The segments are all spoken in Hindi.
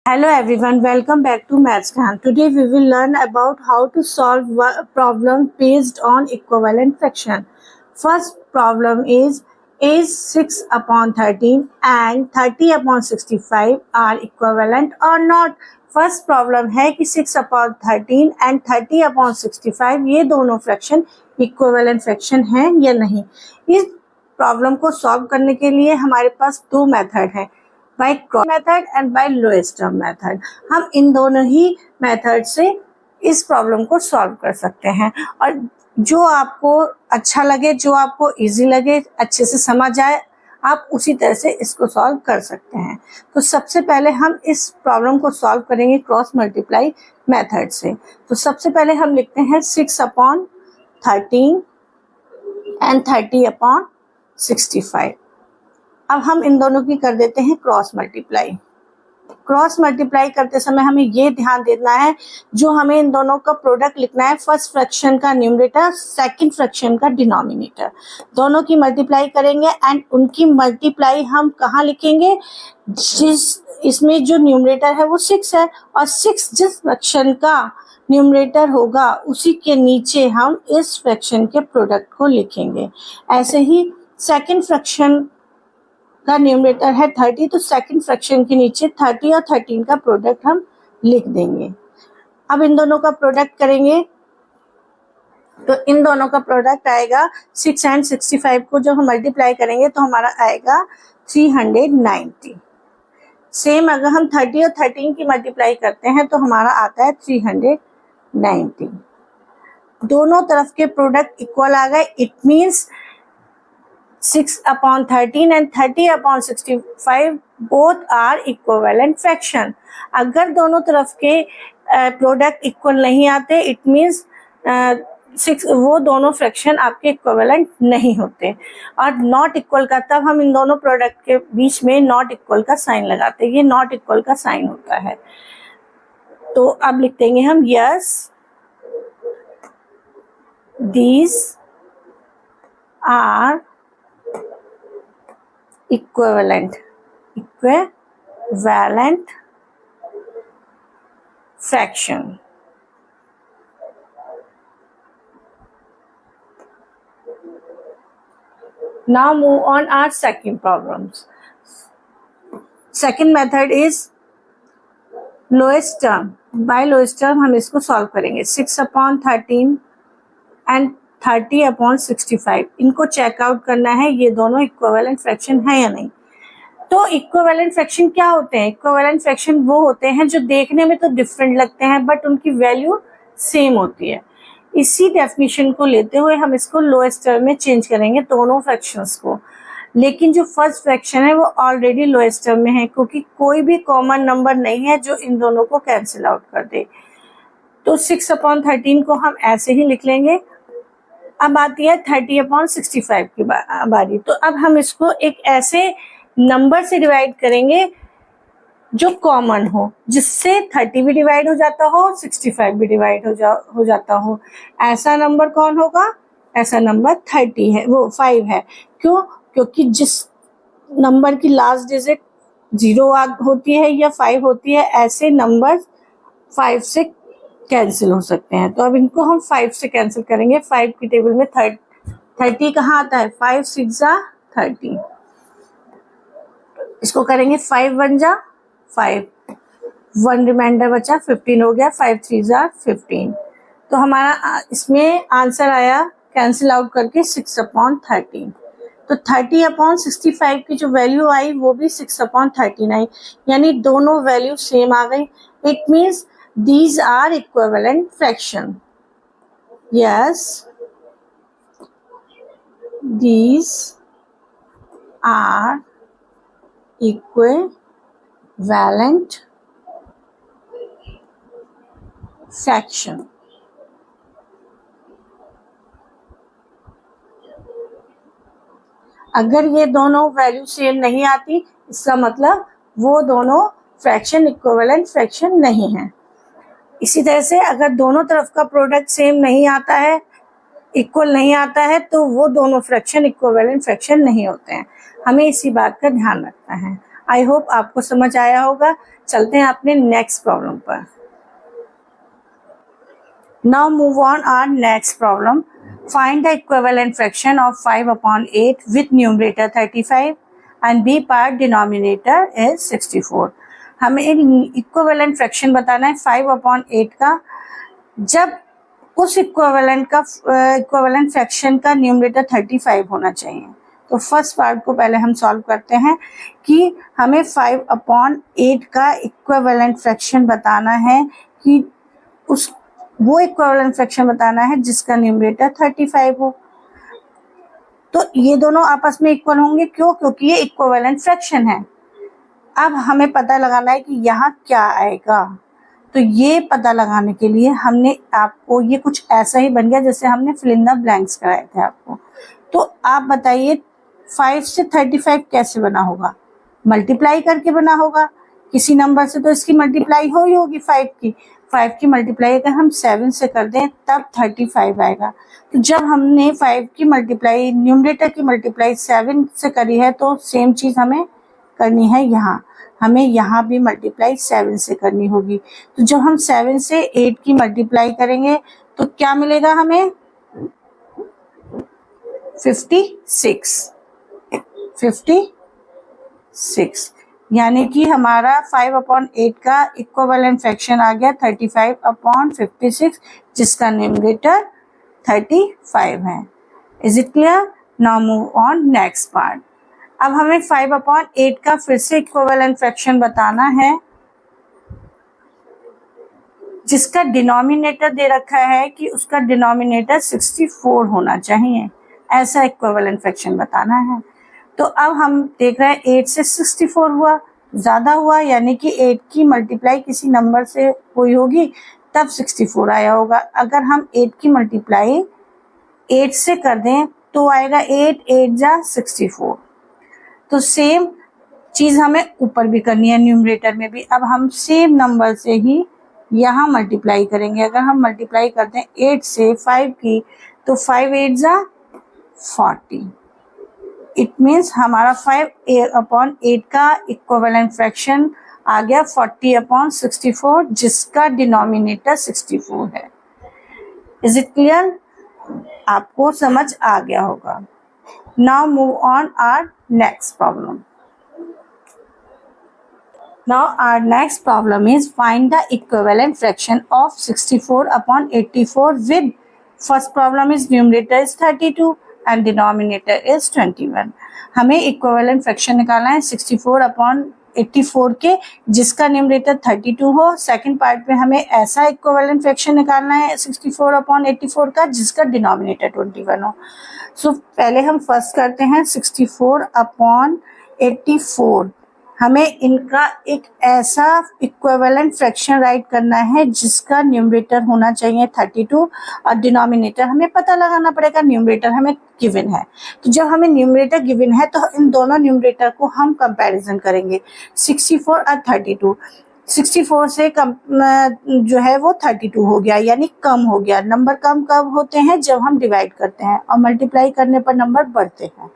Hello everyone, welcome back to Maths Can. Today we will learn about how to solve problem based on equivalent fraction. First problem is 6 upon 13 and 30 upon 65 are equivalent or not. First problem है कि 6 अपॉन 13 एंड 30 अपॉन 65 ये दोनों फ्रैक्शन इक्विवेलेंट फ्रैक्शन हैं या नहीं। इस प्रॉब्लम को सॉल्व करने के लिए हमारे पास दो मेथड हैं, by cross method and by lowest term method. हम इन दोनों ही मेथड से इस प्रॉब्लम को सॉल्व कर सकते हैं और जो आपको अच्छा लगे, जो आपको इजी लगे, अच्छे से समझ आए, आप उसी तरह से इसको सॉल्व कर सकते हैं। तो सबसे पहले हम इस प्रॉब्लम को सॉल्व करेंगे क्रॉस मल्टीप्लाई मेथड से। तो सबसे पहले हम लिखते हैं 6 अपॉन 13 एंड 30 अपॉन 65। अब हम इन दोनों की कर देते हैं क्रॉस मल्टीप्लाई। क्रॉस मल्टीप्लाई करते समय हमें ये ध्यान देना है, जो हमें इन दोनों का प्रोडक्ट लिखना है, फर्स्ट फ्रैक्शन का न्यूमरेटर, सेकंड फ्रैक्शन का डिनोमिनेटर, दोनों की मल्टीप्लाई करेंगे एंड उनकी मल्टीप्लाई हम कहाँ लिखेंगे, जिस इसमें जो न्यूमरेटर है वो 6 है और 6 जिस फ्रैक्शन का न्यूमरेटर होगा उसी के नीचे हम इस फ्रैक्शन के प्रोडक्ट को लिखेंगे। ऐसे ही सेकंड फ्रैक्शन का न्यूमरेटर है 30, तो सेकंड फ्रैक्शन के नीचे 30 और 13 का प्रोडक्ट हम लिख देंगे। अब इन दोनों का प्रोडक्ट करेंगे तो इन दोनों का प्रोडक्ट आएगा 6 एंड 65 को जब हम मल्टीप्लाई करेंगे तो हमारा आएगा 390। सेम अगर हम 30 और 13 की मल्टीप्लाई करते हैं तो हमारा आता है 390। दोनों तरफ के प्रोडक्ट इक्वल आ गए। It means 6 upon 13 and 30 upon 65 both are equivalent fraction. अगर दोनों तरफ के प्रोडक्ट इक्वल नहीं आते, इट मीन्स वो दोनों फ्रैक्शन आपके इक्विवेलेंट नहीं होते। और नॉट इक्वल का तब हम इन दोनों प्रोडक्ट के बीच में नॉट इक्वल का साइन लगाते हैं, ये नॉट इक्वल का साइन होता है। तो अब लिख देंगे हम yes these are equivalent fraction. Now move on our second problems. Second method is lowest term. By lowest term हम इसको सॉल्व करेंगे 6 upon 13 and 30 अपॉन 65। इनको चेकआउट करना है ये दोनों इक्विवेलेंट फ्रैक्शन है या नहीं। तो इक्विवेलेंट फ्रैक्शन क्या होते हैं? इक्विवेलेंट फ्रैक्शन वो होते हैं जो देखने में तो डिफरेंट लगते हैं बट उनकी वैल्यू सेम होती है। इसी डेफिनेशन को लेते हुए हम इसको लोएस्ट टर्म में चेंज करेंगे दोनों फ्रैक्शंस को। लेकिन जो फर्स्ट फ्रैक्शन है वो ऑलरेडी लोएस्ट टर्म में है, क्योंकि कोई भी कॉमन नंबर नहीं है जो इन दोनों को कैंसिल आउट कर दे। तो 6 अपॉन 13 को हम ऐसे ही लिख लेंगे। अब आती है 30 अपॉन 65 की बारी। तो अब हम इसको एक ऐसे नंबर से डिवाइड करेंगे जो कॉमन हो, जिससे 30 भी डिवाइड हो जाता हो, 65 भी डिवाइड हो जाता हो। ऐसा नंबर कौन होगा? ऐसा नंबर 30 है, वो 5 है। क्यों? क्योंकि जिस नंबर की लास्ट डिजिट 0 होती है या 5 होती है, ऐसे नंबर 5 से कैंसिल हो सकते हैं। तो अब इनको हम 5 से कैंसिल करेंगे। 5 की टेबल में 30 कहाँ आता है? 5 6 जा 30। इसको करेंगे 5 1 जा 5, 1 रिमाइंडर बचा, 15 हो गया, 5 3 जा 15। तो हमारा इसमें आंसर आया कैंसिल आउट करके 6 अपॉन 13। तो 30 अपॉन 65 की जो वैल्यू आई वो भी 6 अपॉन 13 आई, यानी दोनों वैल्यू सेम आ गई। It means these are equivalent fraction. Yes, these are equivalent fraction. अगर ये दोनों वैल्यू सेम नहीं आती, इसका मतलब वो दोनों फ्रैक्शन इक्विवेलेंट फ्रैक्शन नहीं है। इसी तरह से अगर दोनों तरफ का प्रोडक्ट सेम नहीं आता है, इक्वल नहीं आता है, तो वो दोनों फ्रैक्शन इक्विवेलेंट फ्रैक्शन नहीं होते हैं। हमें इसी बात का ध्यान रखना है। आई होप आपको समझ आया होगा। चलते हैं अपने नेक्स्ट प्रॉब्लम पर। Now move on our next problem. Find the equivalent fraction of 5/8 with numerator 35 and B part denominator is 64। हमें इक्विवेलेंट फ्रैक्शन बताना है 5/8 का, जब उस इक्विवेलेंट फ्रैक्शन का न्यूमरेटर 35 होना चाहिए। तो फर्स्ट पार्ट को पहले हम सॉल्व करते हैं कि हमें 5/8 का इक्विवेलेंट फ्रैक्शन बताना है कि वो इक्विवेलेंट फ्रैक्शन बताना है जिसका न्यूमरेटर 35 हो। तो ये दोनों आपस में इक्वल होंगे, क्यों? क्योंकि ये इक्विवेलेंट फ्रैक्शन है। अब हमें पता लगाना है कि यहाँ क्या आएगा। तो ये पता लगाने के लिए हमने आपको, ये कुछ ऐसा ही बन गया जैसे हमने फिल इन द ब्लैंक्स कराए थे आपको। तो आप बताइए 5 से 35 कैसे बना होगा? मल्टीप्लाई करके बना होगा। किसी नंबर से तो इसकी मल्टीप्लाई हो ही होगी 5 की मल्टीप्लाई अगर हम 7 से कर दें तब 35 आएगा। तो जब हमने 5 की मल्टीप्लाई, न्यूमरेटर की मल्टीप्लाई 7 से करी है, तो सेम चीज़ हमें करनी है यहाँ। हमें यहाँ भी मल्टीप्लाई 7 से करनी होगी। तो जब हम 7 से 8 की मल्टीप्लाई करेंगे तो क्या मिलेगा हमें? 56। यानी कि हमारा 5/8 का इक्विवेलेंट फ्रैक्शन आ गया 35/56, जिसका न्यूमरेटर 35 है। Is it clear? Now move on next part. अब हमें 5/8 का फिर से इक्विवेलेंट फ्रैक्शन बताना है जिसका डिनोमिनेटर दे रखा है कि उसका डिनोमिनेटर 64 होना चाहिए। ऐसा इक्विवेलेंट फ्रैक्शन बताना है। तो अब हम देख रहे हैं 8 से 64 हुआ, ज़्यादा हुआ, यानी कि 8 की मल्टीप्लाई किसी नंबर से हुई होगी तब 64 आया होगा। अगर हम 8 की मल्टीप्लाई 8 से कर दें तो आएगा 8 8 जा 64। तो सेम चीज़ हमें ऊपर भी करनी है, न्यूमरेटर में भी। अब हम सेम नंबर से ही यहाँ मल्टीप्लाई करेंगे। अगर हम मल्टीप्लाई करते हैं 8 से 5 की, तो 5 8 जा 40। इट मीन्स हमारा 5/8 का इक्विवेलेंट फ्रैक्शन आ गया 40/64, जिसका डिनोमिनेटर 64 है। Is it clear? आपको समझ आ गया होगा। Now move on our next problem. Now our next problem is find the equivalent fraction of 64/84 with, first problem is numerator is 32 and denominator is 21. हमें इक्विवेलेंट फ्रैक्शन निकालना है 64/84 के जिसका न्यूमरेटर 32 हो। सेकंड पार्ट में हमें ऐसा इक्विवेलेंट फ्रैक्शन निकालना है 64/84 का जिसका डिनोमिनेटर 21 हो। सो पहले हम फर्स्ट करते हैं 64/84। हमें इनका एक ऐसा इक्विवेलेंट फ्रैक्शन राइट करना है जिसका न्यूमरेटर होना चाहिए 32 और डिनोमिनेटर हमें पता लगाना पड़ेगा। न्यूमरेटर हमें गिवन है, तो जब हमें न्यूमरेटर गिवन है तो इन दोनों न्यूमरेटर को हम कंपैरिजन करेंगे। 64 और 32, 64 से कम जो है वो 32 हो गया, यानी कम हो गया। नंबर कम कब होते हैं? जब हम डिवाइड करते हैं, और मल्टीप्लाई करने पर नंबर बढ़ते हैं।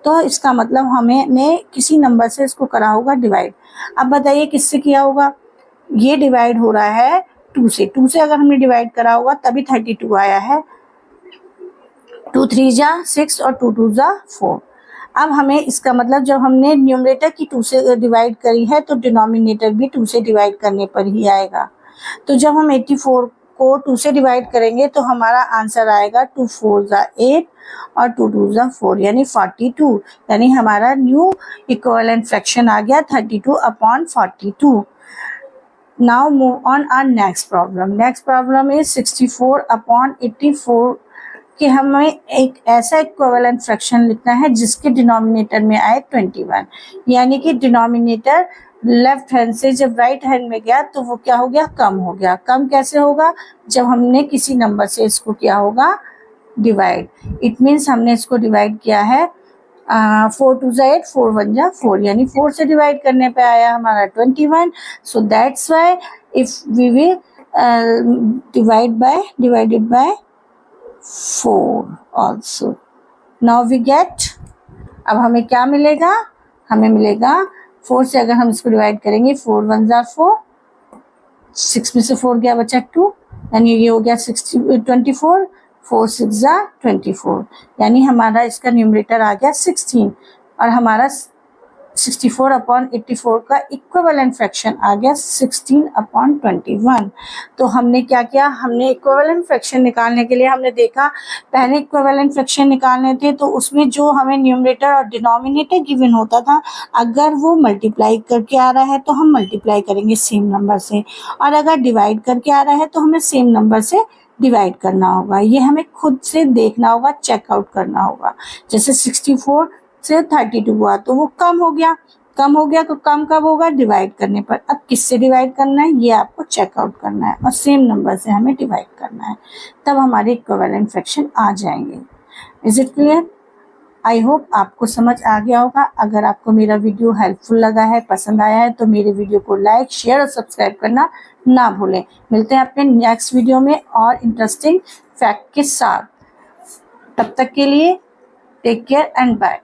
तो इसका मतलब हमने किसी नंबर से इसको करा होगा डिवाइड। अब बताइए किससे किया होगा? ये डिवाइड हो रहा है 2 से। 2 से अगर हमने डिवाइड करा होगा तभी 32 आया है। 2 3 जा 6 और 2 2 जा 4। अब हमें इसका मतलब जब हमने न्यूमरेटर की 2 से डिवाइड करी है तो डिनोमिनेटर भी 2 से डिवाइड करने पर ही आएगा। तो जब हम 84 को 2 से डिवाइड करेंगे तो हमारा आंसर आएगा 2 4 जा 8 और 2 2 जा 4, यानी 42। यानी हमारा न्यू इक्विवेलेंट फ्रैक्शन आ गया 32/42। Now move on our next problem. Next problem is 64/84 कि हमें एक ऐसा इक्विवेलेंट फ्रैक्शन लिखना है जिसके डिनोमिनेटर में आए 21, यानी कि डिनोमिनेटर लेफ्ट हैंड से जब राइट हैंड में गया तो वो क्या हो गया? कम हो गया। कम कैसे होगा? जब हमने किसी नंबर से इसको किया होगा डिवाइड। इट मीन्स हमने इसको डिवाइड किया है 4 2 जा 8, 4 1 जा 4, यानी 4 से डिवाइड करने पे आया हमारा 21। So that's why if we will divided by 4 also. Now we get, अब हमें क्या मिलेगा? हमें मिलेगा 4 से अगर हम इसको डिवाइड करेंगे 4 1 ज़ा 4, 6 में से 4 गया बचा 2, यानी ये हो गया 24, 4 6 ज़ा 24, यानी हमारा इसका न्यूमरेटर आ गया 16 और हमारा 64/84 का इक्विवेलेंट फ्रैक्शन आ गया 16/21। तो हमने क्या किया, हमने इक्विवेलेंट फ्रैक्शन निकालने के लिए हमने देखा पहले इक्विवेलेंट फ्रैक्शन निकालने थे तो उसमें जो हमें न्यूमरेटर और डिनोमिनेटर गिवन होता था, अगर वो मल्टीप्लाई करके आ रहा है तो हम मल्टीप्लाई करेंगे सेम नंबर से, और अगर डिवाइड करके आ रहा है तो हमें सेम नंबर से डिवाइड करना होगा। ये हमें खुद से देखना होगा, चेकआउट करना होगा। जैसे 64 से 32 हुआ तो वो कम हो गया तो कम कब होगा, डिवाइड करने पर। अब किससे डिवाइड करना है ये आपको चेकआउट करना है और सेम नंबर से हमें डिवाइड करना है, तब हमारे इक्विवेलेंट फ्रैक्शन आ जाएंगे। Is it clear? I hope आपको समझ आ गया होगा। अगर आपको मेरा वीडियो हेल्पफुल लगा है, पसंद आया है, तो मेरे वीडियो को लाइक, शेयर और सब्सक्राइब करना ना भूलें। मिलते हैं अपने नेक्स्ट वीडियो में और इंटरेस्टिंग फैक्ट के साथ। तब तक के लिए टेक केयर एंड बाय।